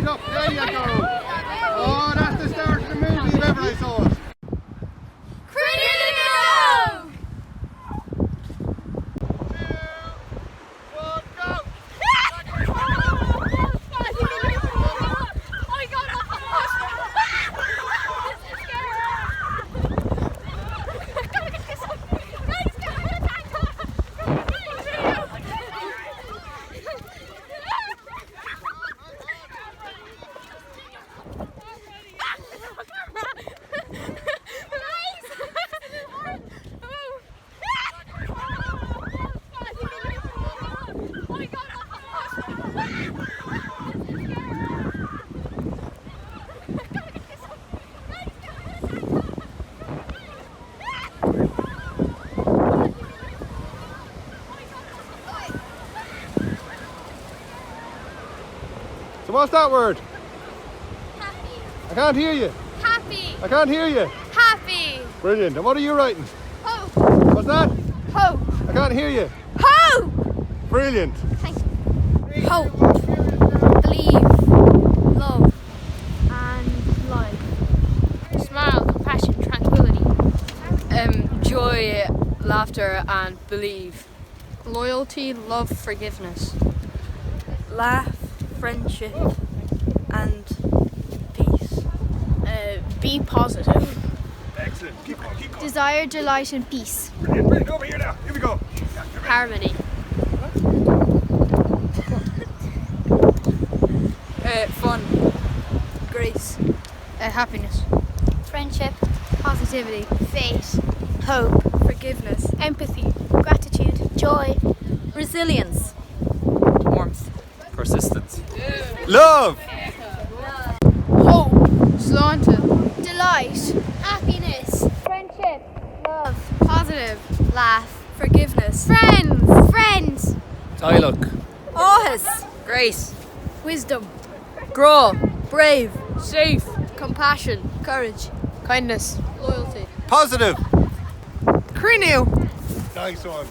up. There you go. Oh, that's the start of the movie if ever I saw it. Cruinniú! So what's that word? Happy. I can't hear you. Happy. I can't hear you. Happy. Brilliant. And what are you writing? Hope. What's that? Hope. I can't hear you. Hope. Brilliant. Thank you. Hope. Believe. Love. And life. Smile. Compassion. Tranquility. Joy, laughter, and believe. Loyalty, love, forgiveness. Laugh, friendship, and peace. Be positive. Excellent. Keep going, keep going. Desire, delight, and peace. Brilliant, brilliant. Over here now. Here we go. Harmony. Fun. Grace. Happiness. Friendship. Positivity. Faith. Hope. Forgiveness. Empathy. Gratitude. Joy. Resilience. Warmth. Persistence. Love. Hope. Slanted. Delight. Happiness. Friendship. Love. Positive. Laugh. Forgiveness. Friends. Friends. Dialogue. Ohis. Grace. Wisdom. Grow. Brave. Safe. Compassion. Courage. Kindness. Loyalty. Positive. Cruinniú. Nice one.